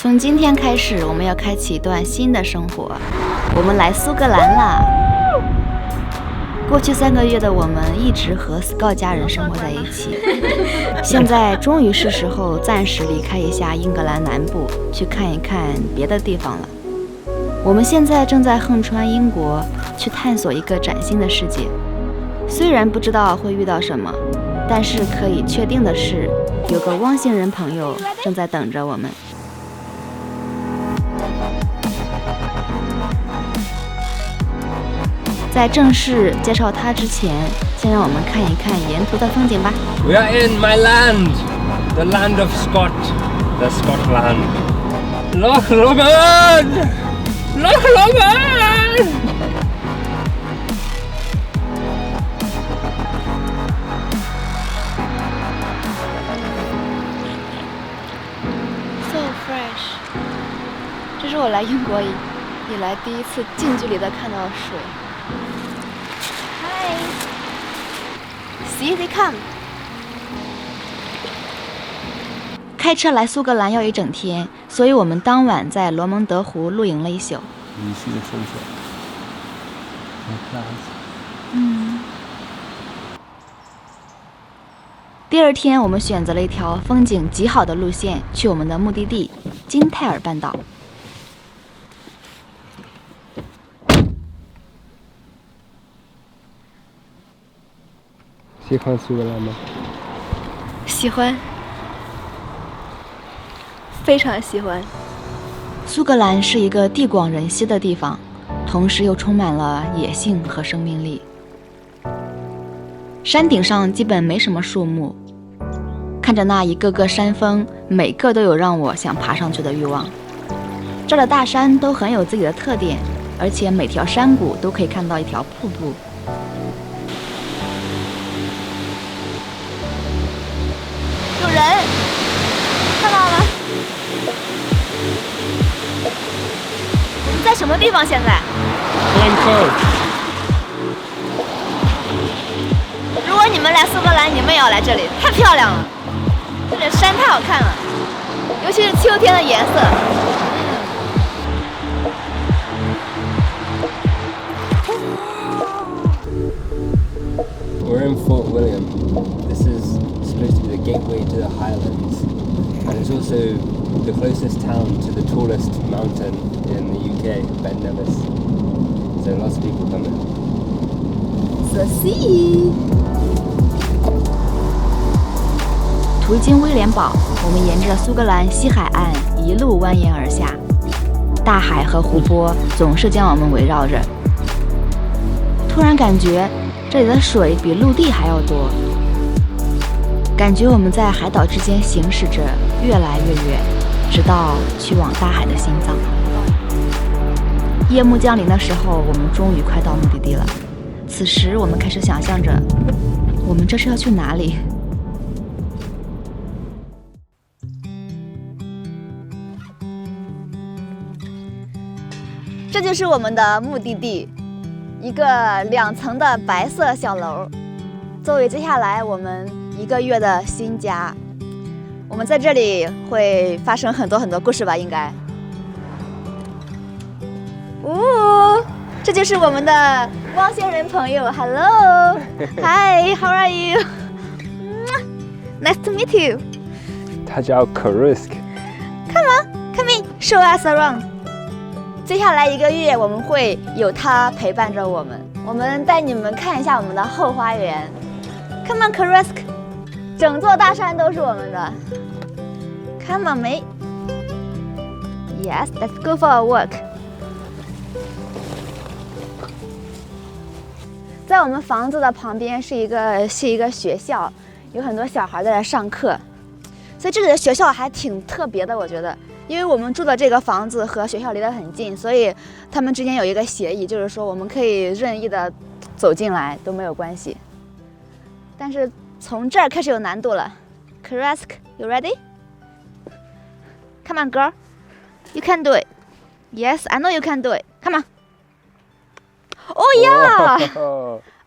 从今天开始，我们要开启一段新的生活。我们来苏格兰啦！过去3个月的我们一直和 Scott 家人生活在一起，现在终于是时候暂时离开一下英格兰南部，去看一看别的地方了。我们现在正在横穿英国，去探索一个崭新的世界。虽然不知道会遇到什么，但是可以确定的是，有个汪星人朋友正在等着我们。在正式介绍他之前，先让我们看一看沿途的风景吧。We are in my land, the land of Scott, the Scotland. Loch Lomond! Loch Lomond! So fresh. 这是我来英国以来第一次近距离的看到水。Hi. See they come. 开车来苏格兰要1整天，所以我们当晚在罗蒙德湖露营了一宿。You see the sunset? The clouds. 第二天，我们选择了一条风景极好的路线，去我们的目的地金泰尔半岛。喜欢苏格兰吗？喜欢，非常喜欢。苏格兰是一个地广人稀的地方，同时又充满了野性和生命力。山顶上基本没什么树木，看着那一个个山峰，每个都有让我想爬上去的欲望。这儿的大山都很有自己的特点，而且每条山谷都可以看到一条瀑布。有人，看到了吗？我们在什么地方现在？ Glencoe. 如果你们来苏格兰，你们也要来这里，太漂亮了，这里山太好看了，尤其是秋天的颜色。We're in Fort William. This is supposed to be the gateway to the Highlands, and it's also the closest town to the tallest mountain in the UK, Ben Nevis. So lots of people come in. The sea。途经威廉堡，我们沿着苏格兰西海岸一路蜿蜒而下，大海和湖泊总是将我们围绕着。突然感觉这里的水比陆地还要多，感觉我们在海岛之间行驶着，越来越远，直到去往大海的心脏。夜幕降临的时候，我们终于快到目的地了。此时我们开始想象着，我们这是要去哪里？这就是我们的目的地，一个2层的白色小楼，作为接下来我们1个月的新家。我们在这里会发生很多故事吧，应该。这就是我们的汪星人朋友 ，Hello， Hi， How are you？ Nice to meet you。他叫 Karusk. Come on，come in，show us around。接下来1个月，我们会有他陪伴着我们。我们带你们看一下我们的后花园。Come on, Karusk， 整座大山都是我们的。Come on, mate. Yes, let's go for a walk. 在我们房子的旁边是一个学校，有很多小孩在这上课，所以这里的学校还挺特别的，我觉得。因为我们住的这个房子和学校离得很近，所以他们之间有一个协议，就是说我们可以任意的走进来都没有关系。但是从这儿开始有难度了。Karusk, you ready? Come on, girl. You can do it. Yes, I know you can do it. Come on. Oh yeah.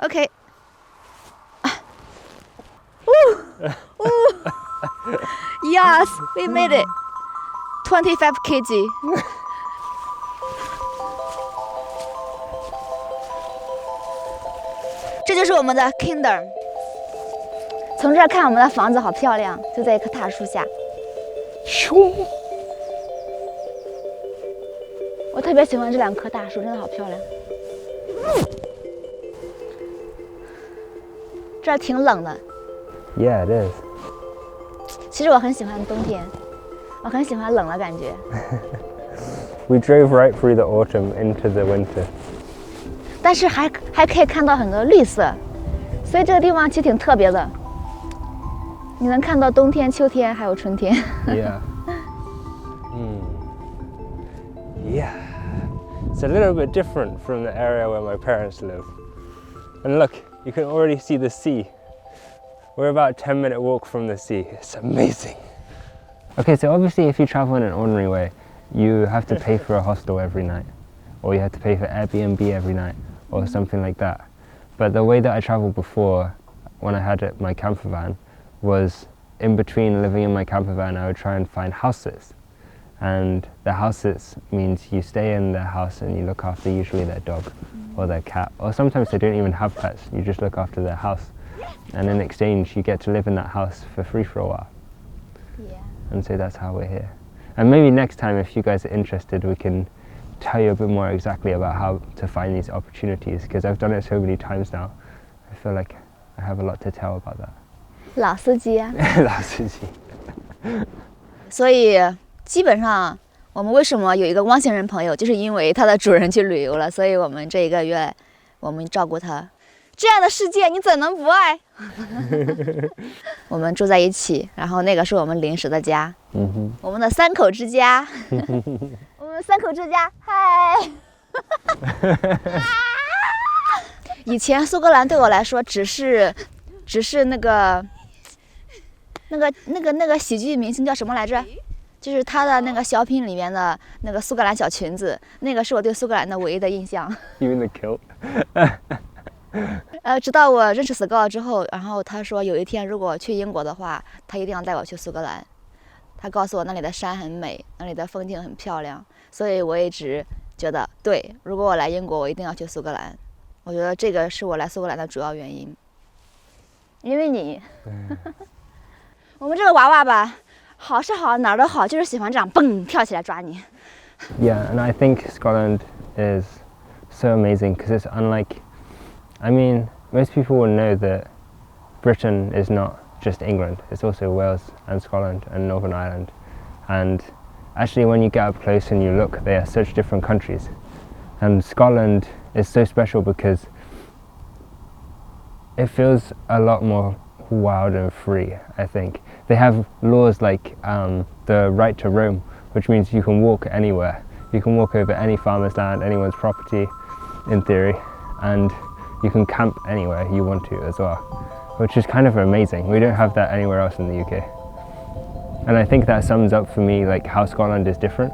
Okay. Yes, we made it. 25 kg。这就是我们的 Kinder。从这儿看，我们的房子好漂亮，就在一棵大树下。我特别喜欢这两棵大树，真的好漂亮。这儿挺冷的。Yeah, it is. 其实我很喜欢冬天，我很喜欢冷的感觉。We drove right through the autumn into the winter. 但是还可以看到很多绿色，所以这个地方其实挺特别的。你能看到冬天、秋天还有春天。Yeah. Yeah. It's a little bit different from the area where my parents live. And look, you can already see the sea. We're about a 10-minute walk from the sea. It's amazing. Okay, so obviously if you travel in an ordinary way, you have to pay for a hostel every night, or you have to pay for Airbnb every night, or something like that. But the way that I traveled before, when I had my camper van, was in between living in my camper van, I would try and find houses. And the houses means you stay in their house and you look after usually their dog or their cat, or sometimes they don't even have pets, you just look after their house. And in exchange, you get to live in that house for free for a while. Yeah. And so that's how we're here. And maybe next time, if you guys are interested, we can tell you a bit more exactly about how to find these opportunities, because I've done it so many times now. I feel like I have a lot to tell about that. 老司机啊。老司机。所以基本上，我们为什么有一个汪星人朋友，就是因为他的主人去旅游了，所以我们这一个月我们照顾他。这样的世界你怎能不爱？我们住在一起，然后那个是我们临时的家，我们的3口之家。我们3口之家，嗨！以前苏格兰对我来说只是那个喜剧明星叫什么来着？就是他的那个小品里面的那个苏格兰小裙子，那个是我对苏格兰的唯一的印象。You mean the kilt? 直到我认识 Scott 之后，然后他说有一天如果去英国的话，他一定要带我去苏格兰。他告诉我那里的山很美，那里的风景很漂亮，所以我一直觉得，对，如果我来英国，我一定要去苏格兰。我觉得这个是我来苏格兰的主要原因。因为你，我们这个娃娃吧，好是好，哪儿都好，就是喜欢这样蹦跳起来抓你。Yeah, and I think Scotland is so amazing because it's unlike. I mean, most people will know that Britain is not just England, it's also Wales and Scotland and Northern Ireland. And actually when you get up close and you look, they are such different countries. And Scotland is so special because it feels a lot more wild and free, I think. They have laws like the right to roam, which means you can walk anywhere. You can walk over any farmer's land, anyone's property, in theory. And you can camp anywhere you want to as well, which is kind of amazing. We don't have that anywhere else in the UK. And I think that sums up for me like how Scotland is different.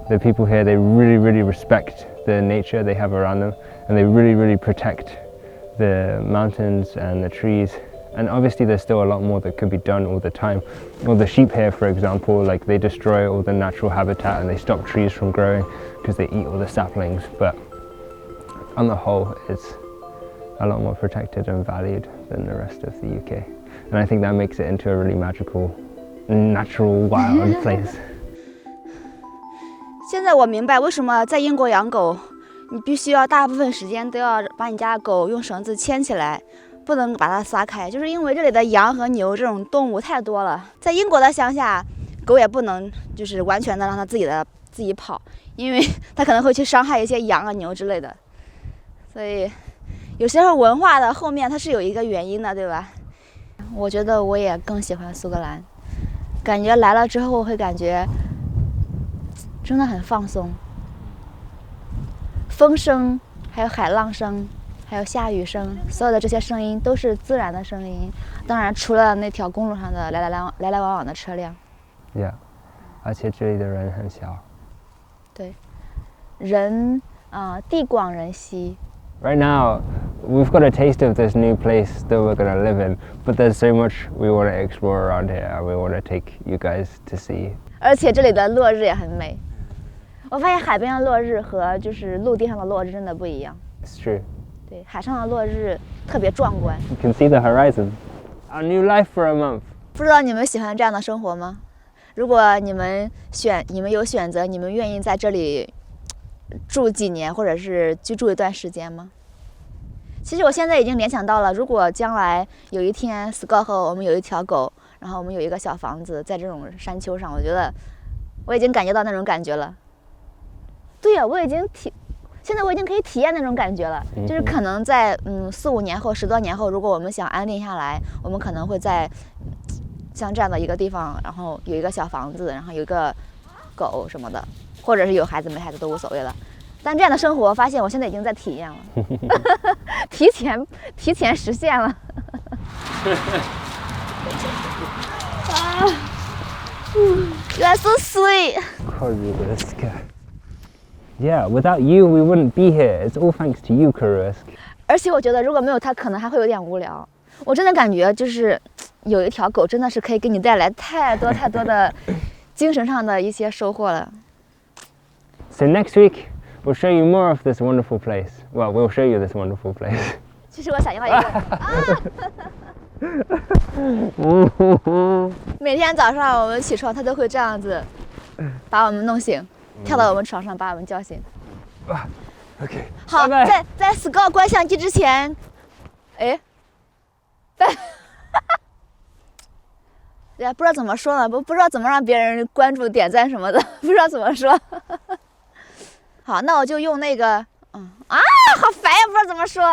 The people here, they really respect the nature they have around them, and they really protect the mountains and the trees. And obviously there's still a lot more that could be done all the time. Well, the sheep here, for example, like they destroy all the natural habitat and they stop trees from growing because they eat all the saplings. But on the whole, it's a lot more protected and valued than the rest of the UK. And I think that makes it into a really magical, natural, wild place. 现在我明白为什么在英国养狗，你必须要大部分时间都要把你家的狗用绳子牵起来，不能把它撒开，就是因为这里的羊和牛这种动物太多了。在英国的乡下，狗也不能就是完全的让它自己跑，因为它可能会去伤害一些羊啊牛之类的。所以有时候文化的后面它是有一个原因的，对吧？我觉得我也更喜欢苏格兰，感觉来了之后会感觉真的很放松，风声，还有海浪声，还有下雨声，所有的这些声音都是自然的声音。当然，除了那条公路上的来来往往的车辆。Yeah， 而且这里的人很小。对，人地广人稀。Right now, we've got a taste of this new place that we're going to live in, but there's so much we want to explore around here and we want to take you guys to see. 而且这里的落日也很美。我发现海边的落日和就是陆地上的落日真的不一样。It's true. 对，海上的落日特别壮观。You can see the horizon. Our new life for a month. 不知道你们喜欢这样的生活吗？如果你们有选择，你们愿意在这里住几年，或者是居住一段时间吗？其实我现在已经联想到了，如果将来有一天 Scott 和我们有一条狗，然后我们有一个小房子在这种山丘上，我觉得我已经感觉到那种感觉了。对呀，现在我已经可以体验那种感觉了，就是可能在4、5年后、10多年后，如果我们想安定下来，我们可能会在像这样的一个地方，然后有一个小房子，然后有一个狗什么的，或者是有孩子没孩子都无所谓了。但这样的生活，发现我现在已经在体验了，提前实现了。You are so sweet. Kurusk. Yeah, without you, we wouldn't be here. It's all thanks to you, Kurusk. 而且我觉得，如果没有它，可能还会有点无聊。我真的感觉，就是有一条狗，真的是可以给你带来太多的精神上的一些收获了。So next week, we'll show you more of this wonderful place. Well, we'll show you this wonderful place. 其实我想要一个每天早上我们起床，它都会这样子把我们弄醒，跳到我们床上把我们叫醒。OK， 好，在 Scott 关相机之前，呀，不知道怎么说呢，不知道怎么让别人关注、点赞什么的，不知道怎么说。好，那我就用那个，好烦呀，不知道怎么说。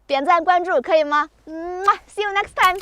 点赞关注可以吗？See you next time.